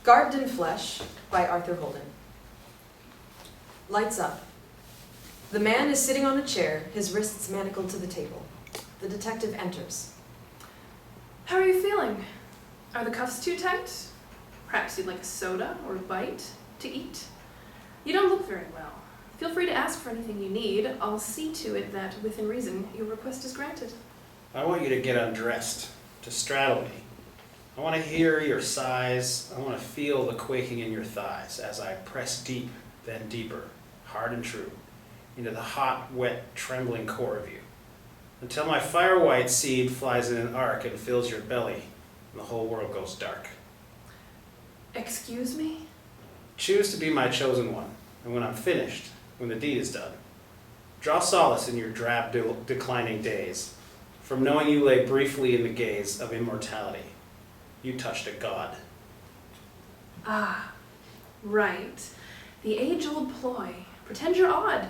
Garbed in Flesh by Arthur Holden. Lights up. The man is sitting on a chair, his wrists manacled to the table. The detective enters. How are you feeling? Are the cuffs too tight? Perhaps you'd like a soda or a bite to eat? You don't look very well. Feel free to ask for anything you need. I'll see to it that, within reason, your request is granted. I want you to get undressed, to straddle me. I want to hear your sighs. I want to feel the quaking in your thighs as I press deep, then deeper, hard and true, into the hot, wet, trembling core of you, until my fire-white seed flies in an arc and fills your belly, and the whole world goes dark. Excuse me? Choose to be my chosen one, and when I'm finished, when the deed is done, draw solace in your drab, declining days, from knowing you lay briefly in the gaze of immortality. You touched a god. Ah, right. The age-old ploy. Pretend you're odd.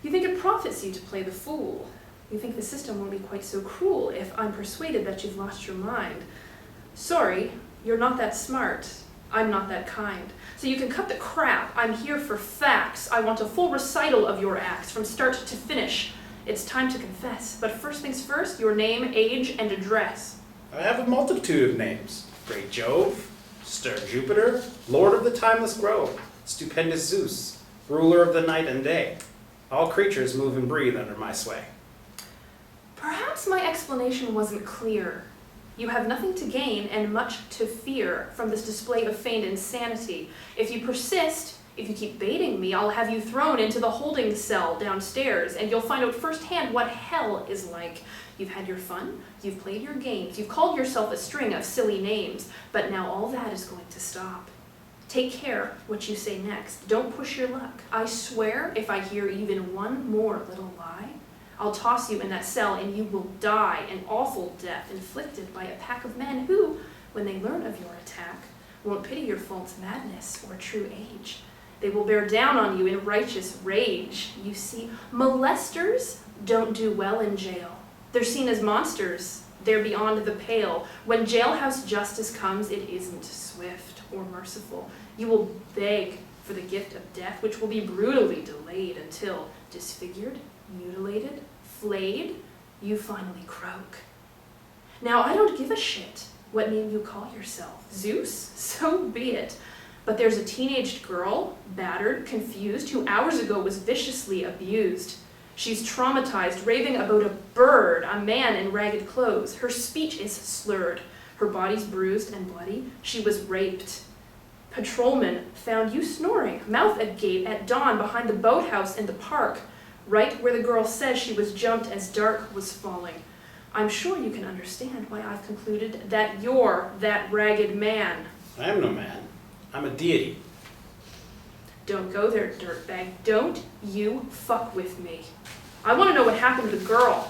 You think it profits you to play the fool. You think the system won't be quite so cruel if I'm persuaded that you've lost your mind. Sorry, you're not that smart. I'm not that kind. So you can cut the crap. I'm here for facts. I want a full recital of your acts from start to finish. It's time to confess. But first things first, your name, age, and address. I have a multitude of names. Great Jove, stern Jupiter, Lord of the timeless grove, stupendous Zeus, ruler of the night and day. All creatures move and breathe under my sway. Perhaps my explanation wasn't clear. You have nothing to gain and much to fear from this display of feigned insanity. If you persist, if you keep baiting me, I'll have you thrown into the holding cell downstairs, and you'll find out firsthand what hell is like. You've had your fun, you've played your games, you've called yourself a string of silly names, but now all that is going to stop. Take care what you say next. Don't push your luck. I swear if I hear even one more little lie, I'll toss you in that cell and you will die an awful death inflicted by a pack of men who, when they learn of your attack, won't pity your false madness or true age. They will bear down on you in righteous rage. You see, molesters don't do well in jail. They're seen as monsters. They're beyond the pale. When jailhouse justice comes, it isn't swift or merciful. You will beg for the gift of death, which will be brutally delayed until, disfigured, mutilated, flayed, you finally croak. Now, I don't give a shit what name you call yourself. Zeus? So be it. But there's a teenaged girl, battered, confused, who hours ago was viciously abused. She's traumatized, raving about a bird, a man in ragged clothes. Her speech is slurred. Her body's bruised and bloody. She was raped. Patrolmen found you snoring, mouth agape at dawn behind the boathouse in the park, right where the girl says she was jumped as dark was falling. I'm sure you can understand why I've concluded that you're that ragged man. I am no man. I'm a deity. Don't go there, dirtbag. Don't you fuck with me. I want to know what happened to the girl.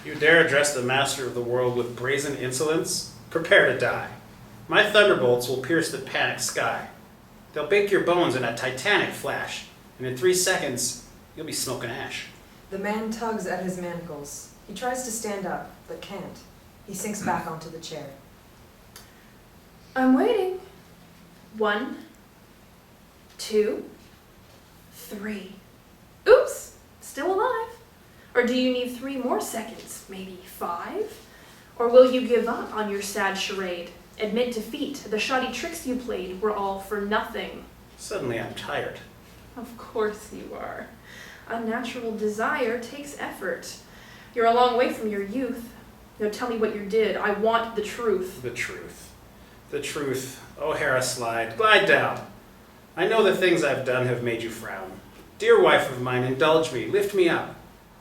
You dare address the master of the world with brazen insolence? Prepare to die. My thunderbolts will pierce the panicked sky. They'll bake your bones in a titanic flash, and in 3 seconds, you'll be smoking ash. The man tugs at his manacles. He tries to stand up, but can't. He sinks back onto the chair. I'm waiting. 1, 2, 3. Oops, still alive. Or do you need 3 more seconds, maybe 5? Or will you give up on your sad charade? Admit defeat, the shoddy tricks you played were all for nothing. Suddenly I'm tired. Of course you are. Unnatural desire takes effort. You're a long way from your youth. Now tell me what you did. I want the truth. The truth. The truth. Oh, Hera, slide. Glide down. I know the things I've done have made you frown. Dear wife of mine, indulge me. Lift me up.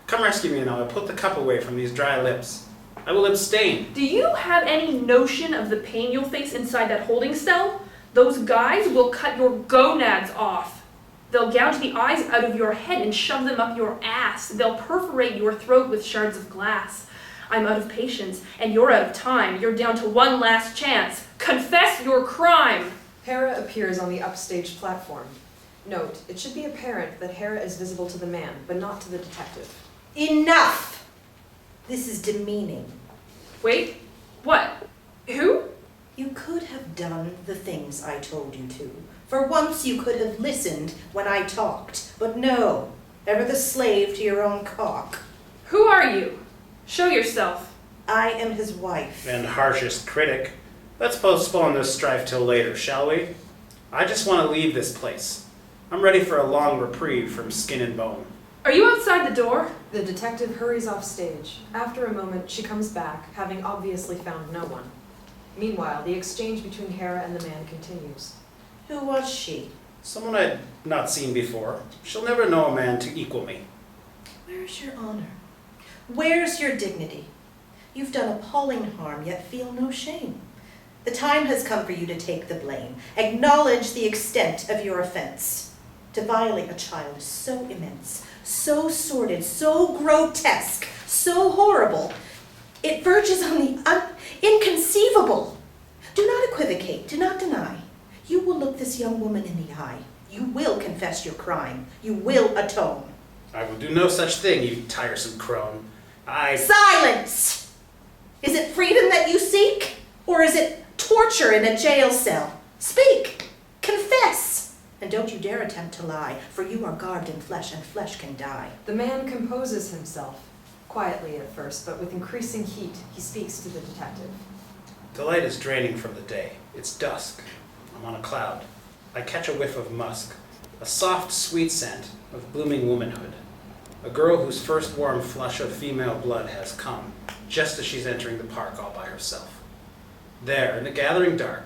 Come rescue me now. I'll put the cup away from these dry lips. I will abstain. Do you have any notion of the pain you'll face inside that holding cell? Those guys will cut your gonads off. They'll gouge the eyes out of your head and shove them up your ass. They'll perforate your throat with shards of glass. I'm out of patience, and you're out of time. You're down to one last chance. Confess your crime! Hera appears on the upstage platform. Note, it should be apparent that Hera is visible to the man, but not to the detective. Enough! This is demeaning. Wait, what? Who? You could have done the things I told you to. For once you could have listened when I talked, but no, ever the slave to your own cock. Who are you? Show yourself. I am his wife. And harshest critic. Let's postpone this strife till later, shall we? I just want to leave this place. I'm ready for a long reprieve from skin and bone. Are you outside the door? The detective hurries off stage. After a moment, she comes back, having obviously found no one. Meanwhile, the exchange between Hera and the man continues. Who was she? Someone I'd not seen before. She'll never know a man to equal me. Where's your honor? Where's your dignity? You've done appalling harm, yet feel no shame. The time has come for you to take the blame. Acknowledge the extent of your offense. To violate a child is so immense, so sordid, so grotesque, so horrible. It verges on the inconceivable. Do not equivocate, do not deny. You will look this young woman in the eye. You will confess your crime. You will atone. I will do no such thing, you tiresome crone. Silence! Is it freedom that you seek? Or is it torture in a jail cell? Speak! Confess! And don't you dare attempt to lie, for you are garbed in flesh, and flesh can die. The man composes himself, quietly at first, but with increasing heat, he speaks to the detective. The light is draining from the day. It's dusk. I'm on a cloud. I catch a whiff of musk, a soft, sweet scent of blooming womanhood. A girl whose first warm flush of female blood has come, just as she's entering the park all by herself. There, in the gathering dark,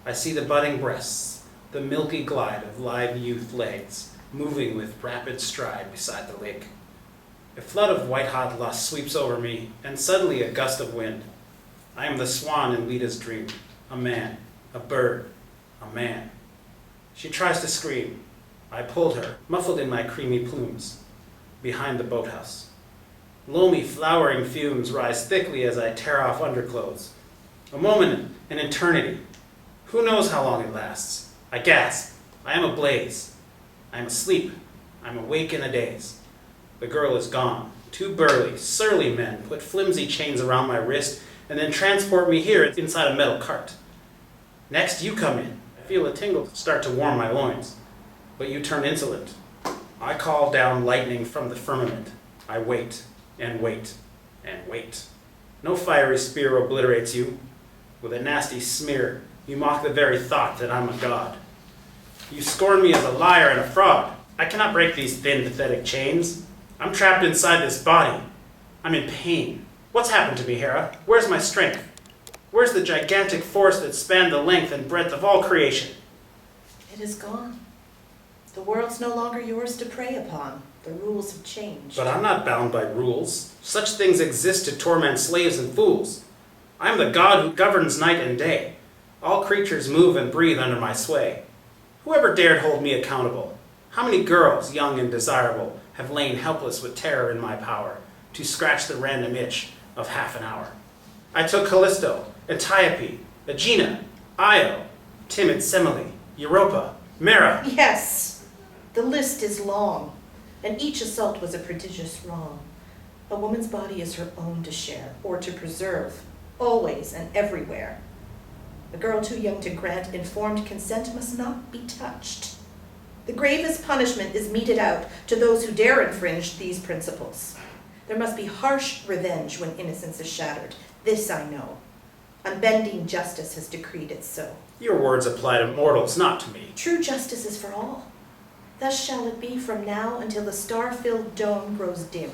I see the budding breasts, the milky glide of live youth legs, moving with rapid stride beside the lake. A flood of white-hot lust sweeps over me, and suddenly a gust of wind. I am the swan in Lita's dream, a man, a bird, a man. She tries to scream. I pulled her, muffled in my creamy plumes, behind the boathouse. Loamy, flowering fumes rise thickly as I tear off underclothes. A moment, an eternity. Who knows how long it lasts? I gasp. I am ablaze. I am asleep. I am awake in a daze. The girl is gone. Two burly, surly men put flimsy chains around my wrist and then transport me here inside a metal cart. Next, you come in. I feel a tingle start to warm my loins, but you turn insolent. I call down lightning from the firmament. I wait, and wait, and wait. No fiery spear obliterates you. With a nasty smear, you mock the very thought that I'm a god. You scorn me as a liar and a fraud. I cannot break these thin, pathetic chains. I'm trapped inside this body. I'm in pain. What's happened to me, Hera? Where's my strength? Where's the gigantic force that spanned the length and breadth of all creation? It is gone. The world's no longer yours to prey upon. The rules have changed. But I'm not bound by rules. Such things exist to torment slaves and fools. I am the god who governs night and day. All creatures move and breathe under my sway. Whoever dared hold me accountable? How many girls, young and desirable, have lain helpless with terror in my power to scratch the random itch of half an hour? I took Callisto, Antiope, Aegina, Io, timid Semele, Europa, Mera. Yes, the list is long, and each assault was a prodigious wrong. A woman's body is her own to share, or to preserve, always and everywhere. A girl too young to grant informed consent must not be touched. The gravest punishment is meted out to those who dare infringe these principles. There must be harsh revenge when innocence is shattered. This I know. Unbending justice has decreed it so. Your words apply to mortals, not to me. True justice is for all. Thus shall it be from now until the star-filled dome grows dim.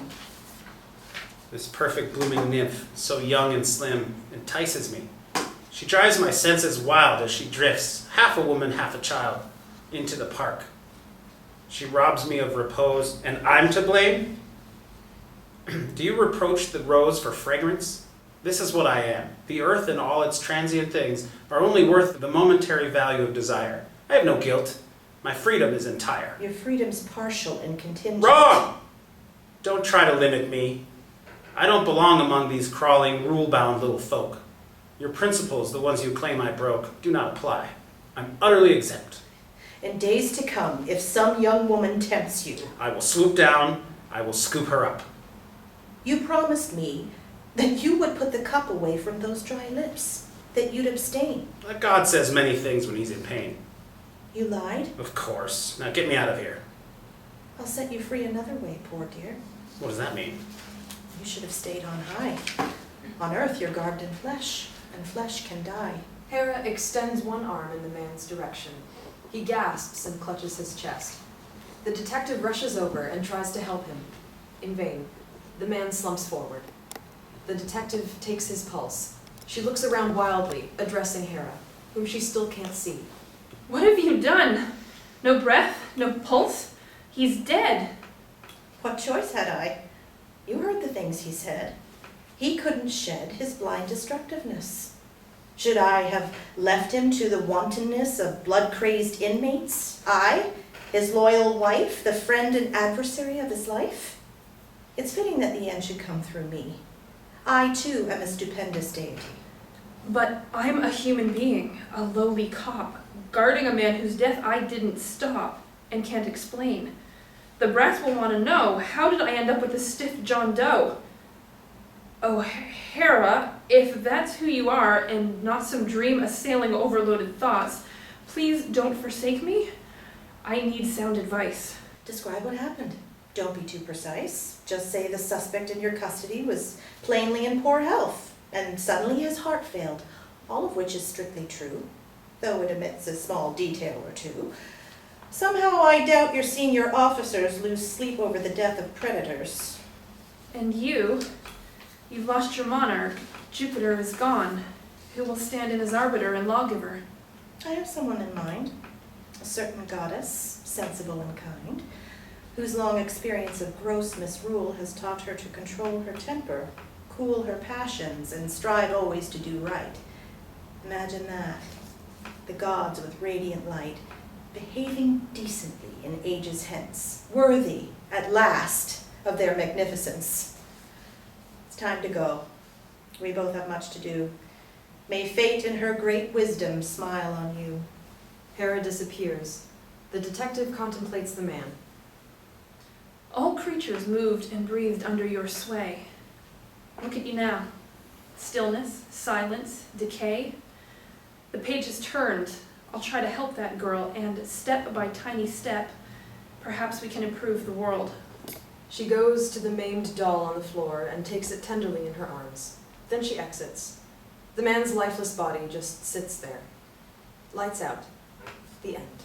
This perfect blooming nymph, so young and slim, entices me. She drives my senses wild as she drifts, half a woman, half a child, into the park. She robs me of repose, and I'm to blame? Do you reproach the rose for fragrance? This is what I am. The earth and all its transient things are only worth the momentary value of desire. I have no guilt. My freedom is entire. Your freedom's partial and contingent. Wrong! Don't try to limit me. I don't belong among these crawling, rule-bound little folk. Your principles, the ones you claim I broke, do not apply. I'm utterly exempt. In days to come, if some young woman tempts you, I will swoop down, I will scoop her up. you promised me that you would put the cup away from those dry lips. that you'd abstain. God says many things when he's in pain. You lied? Of course. Now get me out of here. I'll set you free another way, poor dear. What does that mean? You should have stayed on high. On earth you're garbed in flesh, and flesh can die. Hera extends one arm in the man's direction. He gasps and clutches his chest. The detective rushes over and tries to help him. In vain. The man slumps forward. The detective takes his pulse. She looks around wildly, addressing Hera, whom she still can't see. What have you done? No breath? No pulse? He's dead. What choice had I? You heard the things he said. He couldn't shed his blind destructiveness. Should I have left him to the wantonness of blood-crazed inmates? I, his loyal wife, the friend and adversary of his life? It's fitting that the end should come through me. I, too, am a stupendous deity. But I'm a human being, a lowly cop, guarding a man whose death I didn't stop and can't explain. The brats will want to know, how did I end up with a stiff John Doe? Oh, Hera, if that's who you are and not some dream assailing overloaded thoughts, please don't forsake me. I need sound advice. Describe what happened. Don't be too precise. Just say the suspect in your custody was plainly in poor health, and suddenly his heart failed, all of which is strictly true, though it omits a small detail or two. Somehow I doubt your senior officers lose sleep over the death of predators. And you've lost your monarch. Jupiter is gone. Who will stand in as arbiter and lawgiver? I have someone in mind, a certain goddess, sensible and kind, whose long experience of gross misrule has taught her to control her temper, cool her passions, and strive always to do right. Imagine that. The gods with radiant light, behaving decently in ages hence, worthy, at last, of their magnificence. It's time to go. We both have much to do. May fate in her great wisdom smile on you. Hera disappears. The detective contemplates the man. All creatures moved and breathed under your sway. Look at you now. Stillness, silence, decay. The page has turned. I'll try to help that girl, and step by tiny step, perhaps we can improve the world. She goes to the maimed doll on the floor and takes it tenderly in her arms. Then she exits. The man's lifeless body just sits there. Lights out. The end.